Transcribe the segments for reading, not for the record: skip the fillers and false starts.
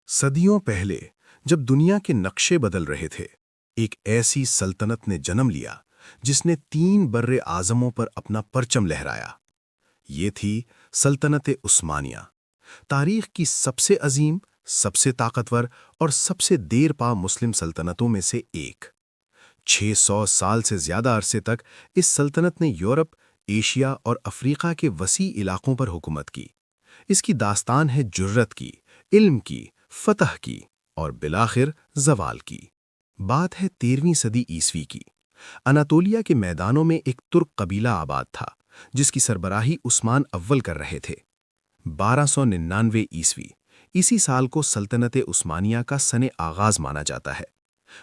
صدیوں پہلے جب دنیا کے نقشے بدل رہے تھے، ایک ایسی سلطنت نے جنم لیا جس نے 3 بر اعظموں پر اپنا پرچم لہرایا۔ یہ تھی سلطنت عثمانیہ، تاریخ کی سب سے عظیم، سب سے طاقتور اور سب سے دیر پا مسلم سلطنتوں میں سے ایک۔ 600 سال سے زیادہ عرصے تک اس سلطنت نے یورپ، ایشیا اور افریقہ کے وسیع علاقوں پر حکومت کی۔ اس کی داستان ہے جرت کی، علم کی، فتح کی اور بالآخر زوال کی۔ بات ہے 13ویں صدی عیسوی کی۔ اناتولیا کے میدانوں میں ایک ترک قبیلہ آباد تھا جس کی سربراہی عثمان اول کر رہے تھے۔ 1299 عیسوی، اسی سال کو سلطنت عثمانیہ کا سن آغاز مانا جاتا ہے۔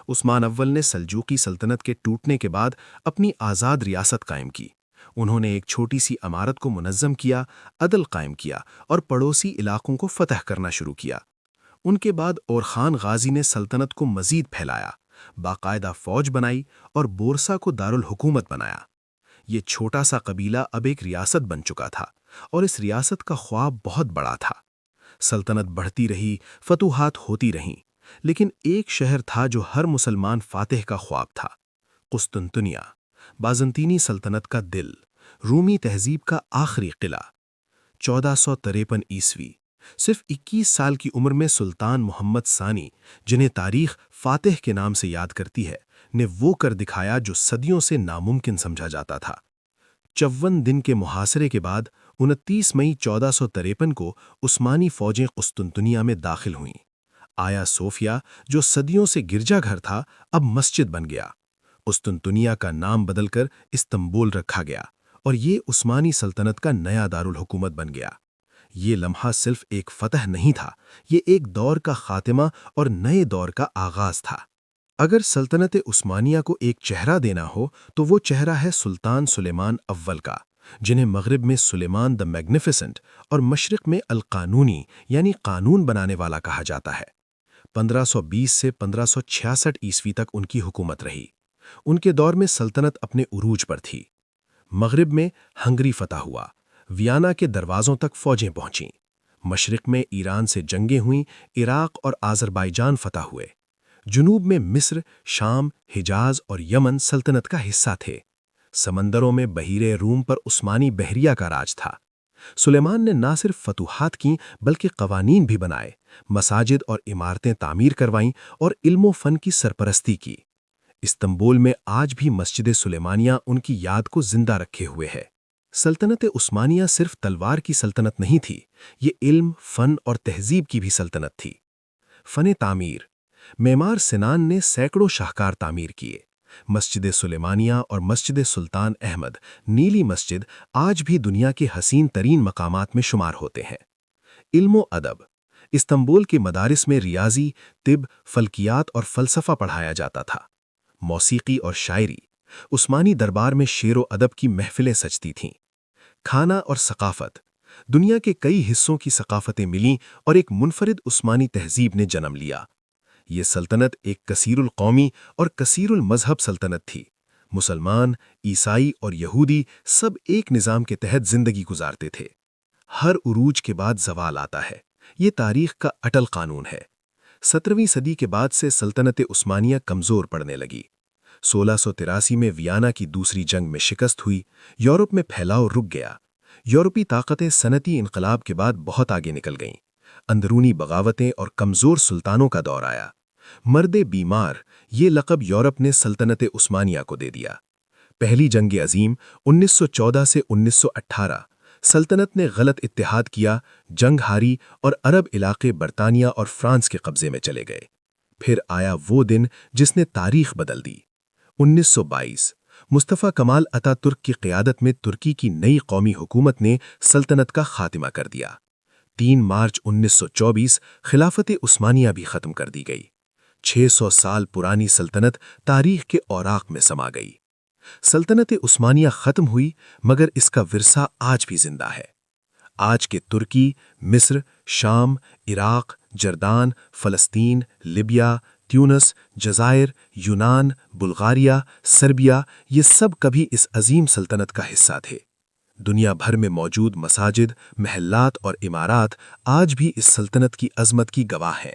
عثمان اول نے سلجوقی سلطنت کے ٹوٹنے کے بعد اپنی آزاد ریاست قائم کی۔ انہوں نے ایک چھوٹی سی عمارت کو منظم کیا، عدل قائم کیا اور پڑوسی علاقوں کو فتح کرنا شروع کیا۔ ان کے بعد اورخان غازی نے سلطنت کو مزید پھیلایا، باقاعدہ فوج بنائی اور بورسا کو دارالحکومت بنایا۔ یہ چھوٹا سا قبیلہ اب ایک ریاست بن چکا تھا اور اس ریاست کا خواب بہت بڑا تھا۔ سلطنت بڑھتی رہی، فتوحات ہوتی رہیں، لیکن ایک شہر تھا جو ہر مسلمان فاتح کا خواب تھا: قسطنطنیہ، بازنطینی سلطنت کا دل، رومی تہذیب کا آخری قلعہ۔ 1453 عیسوی، صرف 21 سال کی عمر میں سلطان محمد ثانی، جنہیں تاریخ فاتح کے نام سے یاد کرتی ہے، نے وہ کر دکھایا جو صدیوں سے ناممکن سمجھا جاتا تھا۔ 54 دن کے محاصرے کے بعد 29 مئی 1453 کو عثمانی فوجیں قسطنطنیہ میں داخل ہوئیں۔ آیا صوفیہ، جو صدیوں سے گرجا گھر تھا، اب مسجد بن گیا۔ قسطنطنیہ کا نام بدل کر استنبول رکھا گیا اور یہ عثمانی سلطنت کا نیا دارالحکومت بن گیا۔ یہ لمحہ صرف ایک فتح نہیں تھا، یہ ایک دور کا خاتمہ اور نئے دور کا آغاز تھا۔ اگر سلطنت عثمانیہ کو ایک چہرہ دینا ہو تو وہ چہرہ ہے سلطان سلیمان اول کا، جنہیں مغرب میں سلیمان دی میگنیفیسنٹ اور مشرق میں القانونی یعنی قانون بنانے والا کہا جاتا ہے۔ 1520 سے 1566 عیسوی تک ان کی حکومت رہی۔ ان کے دور میں سلطنت اپنے عروج پر تھی۔ مغرب میں ہنگری فتح ہوا، ویانا کے دروازوں تک فوجیں پہنچیں۔ مشرق میں ایران سے جنگیں ہوئیں، عراق اور آذربائیجان فتح ہوئے۔ جنوب میں مصر، شام، حجاز اور یمن سلطنت کا حصہ تھے۔ سمندروں میں بحیرہ روم پر عثمانی بحریہ کا راج تھا۔ سلیمان نے نہ صرف فتوحات کیں بلکہ قوانین بھی بنائے، مساجد اور عمارتیں تعمیر کروائیں اور علم و فن کی سرپرستی کی۔ استنبول میں آج بھی مسجد سلیمانیہ ان کی یاد کو زندہ رکھے ہوئے ہے۔ سلطنت عثمانیہ صرف تلوار کی سلطنت نہیں تھی، یہ علم، فن اور تہذیب کی بھی سلطنت تھی۔ فن تعمیر، معمار سنان نے سینکڑوں شاہکار تعمیر کیے۔ مسجد سلیمانیہ اور مسجد سلطان احمد، نیلی مسجد، آج بھی دنیا کے حسین ترین مقامات میں شمار ہوتے ہیں۔ علم و ادب، استنبول کے مدارس میں ریاضی، طب، فلکیات اور فلسفہ پڑھایا جاتا تھا۔ موسیقی اور شاعری، عثمانی دربار میں شعر و ادب کی محفلیں سجتی تھیں۔ کھانا اور ثقافت، دنیا کے کئی حصوں کی ثقافتیں ملیں اور ایک منفرد عثمانی تہذیب نے جنم لیا۔ یہ سلطنت ایک کثیر القومی اور کثیر المذہب سلطنت تھی۔ مسلمان، عیسائی اور یہودی سب ایک نظام کے تحت زندگی گزارتے تھے۔ ہر عروج کے بعد زوال آتا ہے، یہ تاریخ کا اٹل قانون ہے۔ 17ویں صدی کے بعد سے سلطنت عثمانیہ کمزور پڑنے لگی۔ 1683 میں ویانا کی دوسری جنگ میں شکست ہوئی، یورپ میں پھیلاؤ رک گیا۔ یورپی طاقتیں صنعتی انقلاب کے بعد بہت آگے نکل گئیں۔ اندرونی بغاوتیں اور کمزور سلطانوں کا دور آیا۔ مرد بیمار، یہ لقب یورپ نے سلطنت عثمانیہ کو دے دیا۔ پہلی جنگ عظیم 1914 سے 1918، سلطنت نے غلط اتحاد کیا، جنگ ہاری اور عرب علاقے برطانیہ اور فرانس کے قبضے میں چلے گئے۔ پھر آیا وہ دن جس نے تاریخ بدل دی۔ 1922، مصطفیٰ کمال اتا ترک کی قیادت میں ترکی کی نئی قومی حکومت نے سلطنت کا خاتمہ کر دیا۔ 3 مارچ 1924 خلافت عثمانیہ بھی ختم کر دی گئی۔ 600 سال پرانی سلطنت تاریخ کے اوراق میں سما گئی۔ سلطنت عثمانیہ ختم ہوئی مگر اس کا ورثہ آج بھی زندہ ہے۔ آج کے ترکی، مصر، شام، عراق، جردان، فلسطین، لیبیا، تیونس، جزائر، یونان، بلغاریہ، سربیا، یہ سب کبھی اس عظیم سلطنت کا حصہ تھے۔ دنیا بھر میں موجود مساجد، محلات اور عمارات آج بھی اس سلطنت کی عظمت کی گواہ ہیں۔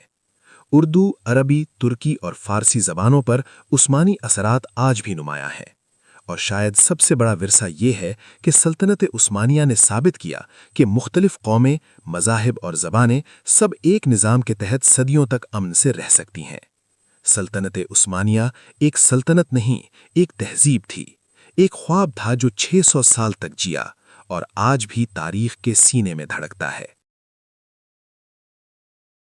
اردو، عربی، ترکی اور فارسی زبانوں پر عثمانی اثرات آج بھی نمایاں ہیں، اور شاید سب سے بڑا ورثہ یہ ہے کہ سلطنت عثمانیہ نے ثابت کیا کہ مختلف قومیں، مذاہب اور زبانیں سب ایک نظام کے تحت صدیوں تک امن سے رہ سکتی ہیں۔ سلطنت عثمانیہ ایک سلطنت نہیں، ایک تہذیب تھی، ایک خواب تھا جو 600 سال تک جیا اور آج بھی تاریخ کے سینے میں دھڑکتا ہے۔